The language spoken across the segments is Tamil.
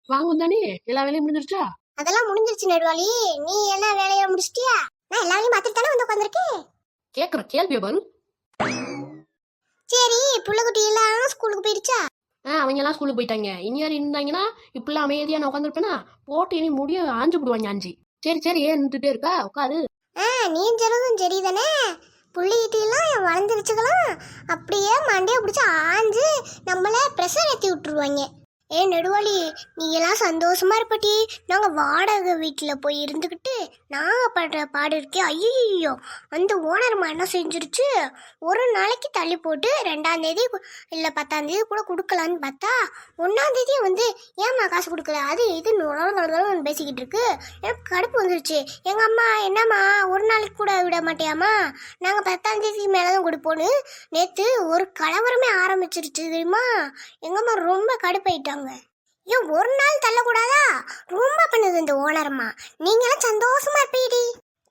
வாங்க தானே, எல்லா வேலையும் முடிஞ்சிருச்சா? அதெல்லாம் முடிஞ்சிருச்சு நெடுவாளி. நீ என்ன வேலையை முடிச்சிட்டியா? நான் எல்லா வேலையும் பார்த்துட்டு தானே வந்து உட்காந்துருக்கேன். கேக்குற கேள்வியை பாரு. சரி, புள்ளக்குட்டி எல்லாம் ஸ்கூலுக்கு போயிருச்சா? அவங்க எல்லாம் ஸ்கூலுக்கு போயிட்டாங்க. இனி யாரும் இருந்தாங்கன்னா இப்பெல்லாம் அமைதியா நான் உட்காந்துருப்பேனா? போட்டு இனி முடிய ஆஞ்சு விடுவாங்க ஆஞ்சி. சரி சரி, ஏன் நின்றுட்டே இருக்கா? உட்காரு. நீ சொல்றதும் சரிதானே. புள்ளிக்கிட்டெல்லாம் வளர்ந்துருச்சுக்கலாம் அப்படியே மண்டையை பிடிச்சி ஆஞ்சு நம்மள ப்ரெஷர் ஏற்றி விட்டுருவாங்க. நெடுவாளி, நீ எல்லாம் சந்தோஷமா இருப்பட்டி. நாங்கள் வாடகை வீட்டில் போய் இருந்துக்கிட்டு நாங்கள் படுற பாடு இருக்கே. ஐயோ, அந்த ஓனர்மா என்ன செஞ்சிருச்சு, ஒரு நாளைக்கு தள்ளி போட்டு 2ஆம் தேதி இல்லை 10ஆம் தேதி கூட கொடுக்கலான்னு பார்த்தா 1ஆம் தேதி வந்து ஏம்மா காசு கொடுக்கல, அது இது பேசிக்கிட்டு இருக்கு. எனக்கு கடுப்பு வந்துருச்சு. எங்கள் அம்மா, என்னம்மா ஒரு நாளைக்கு கூட விட மாட்டியாம்மா, நாங்கள் 10ஆம் தேதிக்கு மேலே தான் கொடுப்போன்னு நேற்று ஒரு கலவரமே ஆரம்பிச்சிருச்சு தெரியுமா. எங்கள் அம்மா ரொம்ப கடுப்பாயிட்டாங்க. ஏன் ஒரு நாள் தள்ளக்கூடாதா? ரொம்ப பண்ணுது இந்த ஓனர்மா. நீங்களாம் சந்தோஷமா இருப்பீடி.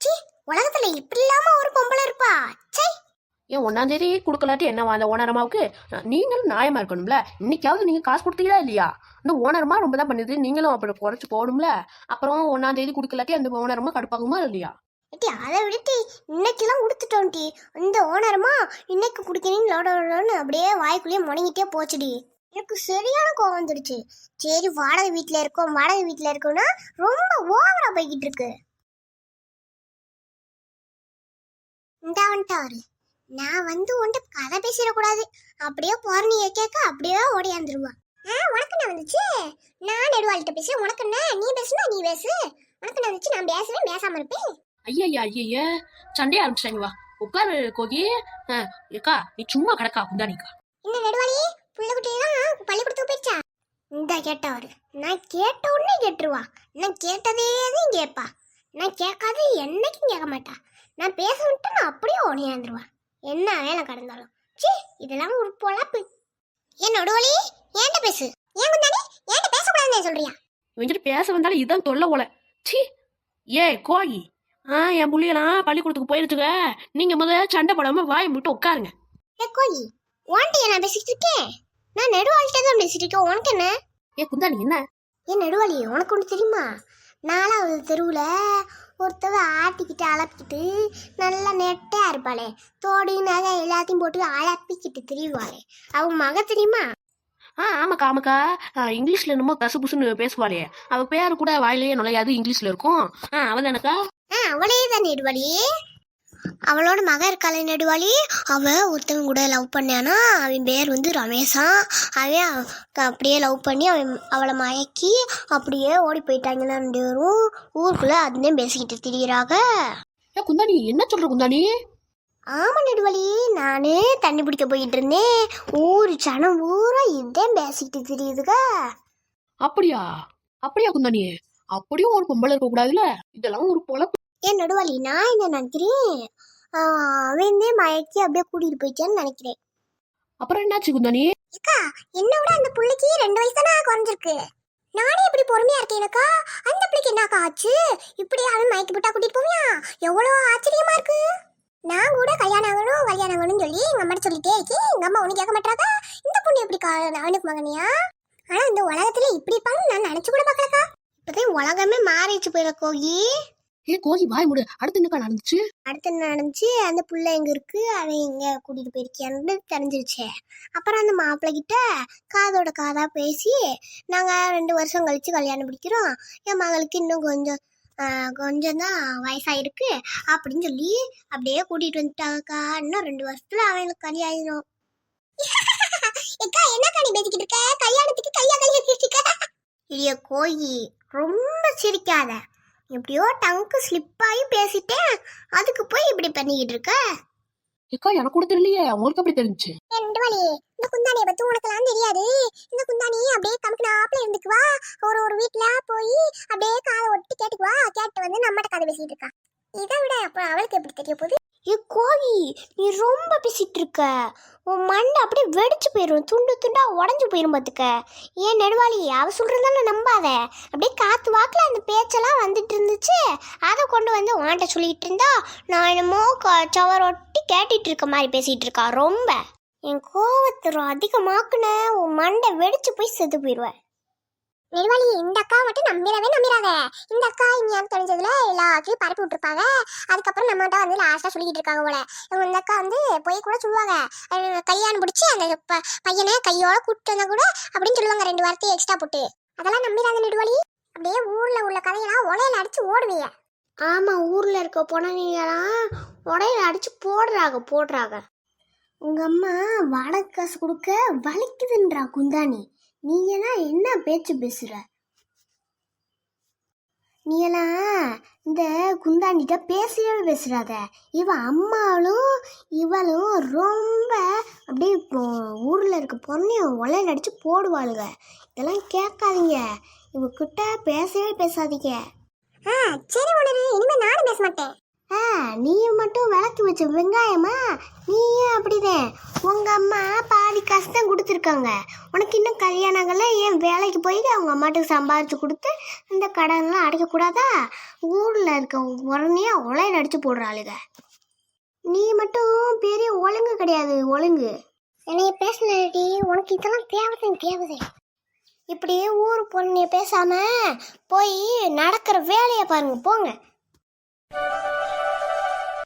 சி, உலகத்துல இப்படி இல்லாம ஒரு பொம்பளை இருப்பா. சை, ஏன் 1ஆம் தேதி கொடுக்கலாட்டி என்ன அந்த ஓனரமாவுக்கு? நீங்களும் நியாயமா இருக்கணும்ல. இன்னைக்காவது நீங்க காசு கொடுத்தீங்களா இல்லையா? இந்த ஓனரமா ரொம்ப தான் பண்ணுது, நீங்களும் அப்படி குறைச்சு போகணும்ல. அப்புறம் 1ஆம் தேதி கொடுக்கலாட்டி அந்த ஓனரமா கடுப்பாகுமா இல்லையா? அதை விடுட்டி, இன்னைக்கெல்லாம் கொடுத்துட்டோம் டி. இந்த ஓனரமா இன்னைக்கு குடிக்கிறீன்னு அப்படியே வாய்க்குள்ளேயே முடங்கிட்டே போச்சுடி. எனக்கு சரியான கோவம் வந்துடுச்சு. சரி, வாடகை வீட்டில் இருக்கோம்னா ரொம்ப ஓவரா போய்கிட்டு இருக்கு. இந்தாவன்ட்டாரு, நான் வந்து உன்ட்டு கதை பேசிடக்கூடாது. அப்படியே போறனிய கேட்க அப்படியே ஓடியாந்துருவா. உனக்கு என்ன வந்துச்சு? நான் நெடுவாளிட்ட பேசுறேன், உனக்கு என்ன? நீ பேசுனா நீ பேசு. உனக்கு என்ன வந்துச்சு? நான் பேசுவேன், பேசாம இருப்பேன். ஐயா சண்டையா ஆரம்பிச்சிட்டாங்க. வா உட்காரு கோகி. ஏக்கா நீ சும்மா கிடக்கா குந்தானிக்கா. இந்த நெடுவாளி புள்ளக்குட்டியெல்லாம் பள்ளிக்கூடத்துக்கு போயிடுச்சா? இந்த கேட்டவரு நான் கேட்ட உடனே கேட்டுருவா. நான் கேட்டதே தான் கேட்பா. நான் கேட்காது என்னைக்கும் கேட்க மாட்டா. நான் பேச விட்டு நான் அப்படியே ஓடியாந்துருவா. என்ன வேலை கடந்தாலும். சி, இதெல்லாம் ஒரு பொழப்பு. என் நடுவலி, ஏன்ட்ட பேசு. ஏன் குந்தானே ஏன்ட்ட பேசக்கூடாதுன்னு சொல்றியா? இவங்கிட்ட பேச வந்தாலும் இதுதான் தொல்லை போல. சி, ஏ கோகி, என் புள்ளியெல்லாம் பள்ளிக்கூடத்துக்கு போயிருச்சுங்க. நீங்க சண்டை போடாம வாய் மட்டும் உட்காருங்க. ஏ கோகி, உன்கிட்ட நான் பேசிட்டு இருக்கேன். நான் நெடுவாளிட்ட தான் பேசிட்டு இருக்கேன். உனக்கு என்ன? ஏ குந்தானி, என்ன? ஏன் நெடுவாளி, உனக்கு ஒன்று தெரியுமா? 4வது தெருவில் ஒருத்தவ ஆட்டிக்கிட்டு அலப்பிக்கிட்டு நல்லா நெட்டையா இருப்பாளே, தோடு நகை எல்லாத்தையும் போட்டு அலப்பிக்கிட்டு திரிவாளே, அவங்க மக தெரியுமா? ஆமாக்கா. இங்கிலீஷ்ல என்னமோ கசு புசுன்னு பேசுவாளே, அவ பேரு கூட வாயிலேயே நுழையாது, இங்கிலீஷ்ல இருக்கும். அவன் தானக்கா? அவளே தான் நெடுவாளி. அவளோட மக இருக்காளே நெடுவாளி, அவ ஒருத்தவங்க கூட லவ் பண்ணானா. அவன் பேர் வந்து ரமேஷா. அவன் அப்படியே லவ் பண்ணி அவளை மயக்கி அப்படியே ஓடி போயிட்டாங்கன்னா 2 பேரும் ஊருக்குள்ள அதுனே பேசிக்கிட்டு திரியிறாங்க. குந்தாணி, என்ன சொல்ற குந்தாணி? ஆமா நெடுவாளி, நானே தண்ணி பிடிக்க போயிட்டு இருந்தேன். ஊரு சனம் ஊரா இதே பேசிக்கிட்டு தெரியுதுங்க. அப்படியா குந்தாணி? அப்படியும் ஒரு பொம்பளை இருக்க கூடாதுல. இதெல்லாம் ஒரு பொழப்பு. ஏன் நடுவாளி, நான் என்ன நினைக்கிறேன், அவன் மயக்கி அப்படியே கூட்டிட்டு போயிட்டான்னு நினைக்கிறேன். அப்புறம் என்னாச்சு குந்தாணி? அக்கா, என்னோட அந்த புள்ளைக்கு 2 வயசு தானே குறைஞ்சிருக்கு. நானே இப்படி பொறுமையா இருக்கேனக்கா. அந்த பிள்ளைக்கு என்னக்கா ஆச்சு? இப்படி அவன் மயக்கி போட்டா கூட்டிட்டு போவியா? எவ்வளோ ஆச்சரியமா இருக்கு. நான் கூட கல்யாணம் ஆகணும்னு சொல்லி எங்க அம்மா சொல்லிட்டே இருக்கேன். எங்க அம்மா ஒண்ணு கேட்க மாட்டாக்கா. இந்த பொண்ணு எப்படி அவனுக்கு மகனியா? ஆனா இந்த உலகத்துல இப்படி இருப்பான்னு நான் நினைச்சு கூட பாக்கலக்கா. இப்பதான் உலகமே மாறிச்சு போயிட கோகி. ஏ கோகி, வாய் மூடு. அடுத்து என்னக்கா நடந்துச்சு? அடுத்து நடந்துச்சு, அந்த புள்ள எங்க இருக்கு, அவன் எங்க கூட்டிட்டு போயிருக்கியான்னு தெரிஞ்சிருச்சு. அப்புறம் அந்த மாப்பிள்ளை கிட்ட காதோட காதா பேசி நாங்க 2 வருஷம் கழிச்சு கல்யாணம் பிடிக்கிறோம், என் மகளுக்கு இன்னும் கொஞ்சம் தான் வயசாயிருக்கு அப்படின்னு சொல்லி அப்படியே கூட்டிட்டு வந்துட்டாங்கக்கா. இன்னும் 2 வருஷத்துல அவனுக்கு கல்யாணம் ஆயிடும். என்னக்கா நீ பேசிக்கிட்டு இருக்க? கல்யாணத்துக்கு கையா இல்லைய கோயி, ரொம்ப சிரிக்காத. எப்படியோ டங்கு ஸ்லிப் ஆகி பேசிட்டேன், அதுக்கு போய் இப்படி பண்ணிக்கிட்டு இருக்க. ஏக்கா, எனக்கு கூட தெரியலையே, உங்களுக்கு அப்படி தெரிஞ்சு? இந்த குந்தானியை பத்தி உனக்கெல்லாம் தெரியாது. இந்த குந்தானி அப்படியே தமக்கு நாப்பில இருந்துக்குவா. ஒரு வீட்டுல போய் அப்படியே காதை ஒட்டி கேட்டுக்குவா. கேட்டு வந்து நம்மகிட்ட கதை பேசிட்டு இருக்கா. இதை விட அப்புறம் அவளுக்கு எப்படி தெரிய போகுது? ஏ கோகி, நீ ரொம்ப பேசிட்டு இருக்க. உன் மண்டை அப்படியே வெடிச்சு போயிடும், துண்டு துண்டா உடஞ்சு போயிடும் பார்த்துக்க. ஏன் நெடுவாளி, அவ சொல்றதானே நம்பாத. அப்படியே காத்து வாக்குல அந்த பேச்செல்லாம் வந்துட்டு இருந்துச்சு. அதை கொண்டு வந்து உன்கிட்ட சொல்லிட்டு இருந்தா நான் என்னமோ சவரொட்டி கேட்டுட்டு இருக்க மாதிரி பேசிட்டு இருக்கா. ரொம்ப என் கோவத்தை அதிகமாக்குன உன் மண்டை வெடிச்சு போய் செத்து போயிடுவேன். நெடுவாளி இந்த அக்கா மட்டும் நம்பிடாத. இந்த அக்கா இங்க தெரிஞ்சதுல எல்லாத்தையும் பரப்பி விட்டுருப்பாங்க. அதுக்கப்புறம் நம்மகிட்ட வந்து லாஸ்டா சொல்லிக்கிட்டு இருக்காங்க போல. இந்த அக்கா வந்து போய் கூட சொல்லுவாங்க, கையான் பிடிச்சி அந்த பையனை கையோட கூப்பிட்டு வந்தா கூட அப்படின்னு சொல்லுவாங்க, 2 வார்த்தையை எக்ஸ்ட்ரா போட்டு. அதெல்லாம் நம்பிடாத நெடுவாளி. அப்படியே ஊர்ல உள்ள கதையெல்லாம் உலையில அடிச்சு ஓடுவீங்க. ஆமா, ஊர்ல இருக்க பொணவீங்கலாம் உடையில அடிச்சு போடுறாங்க. உங்க அம்மா வாடகை காசு கொடுக்க வலிக்குதுன்றா குந்தாணி. நீ எல்லாம் என்ன பேச்சு பேசுற? நீ எல்லாம் இந்த குந்தாண்டிட்ட பேசுறாத. இவ அம்மாவும் இவளும் ரொம்ப அப்படியே ஊர்ல இருக்க பொண்ணையும் உலையில அடிச்சு போடுவாளுங்க. இதெல்லாம் கேட்காதீங்க, இவகிட்ட பேசவே பேசாதீங்க. சரி உணரு, இனிமே நானும் பேச மாட்டேன். நீயும் மட்டும் விளக்கு வச்ச வெங்காயமா? நீயும் அப்படிதான். உங்க அம்மா பாதி காசு தான் கொடுத்துருக்காங்க. உனக்கு இன்னும் கல்யாணம் ஆகல. ஏன் வேலைக்கு போயிட்டு அவங்க அம்மாட்டுக்கு சம்பாதிச்சு கொடுத்து இந்த கடன்லாம் அடைக்கக்கூடாதா? ஊரில் இருக்க உடனே உலையில அடிச்சு போடுறாளுங்க. நீ மட்டும் பெரிய ஒழுங்கு கிடையாது. ஒழுங்கு என்னைய பேசினடி. உனக்கு இதெல்லாம் தேவை. இப்படியே ஊர் பொண்ணைய பேசாம போய் நடக்கிற வேலையை பாருங்க, போங்க.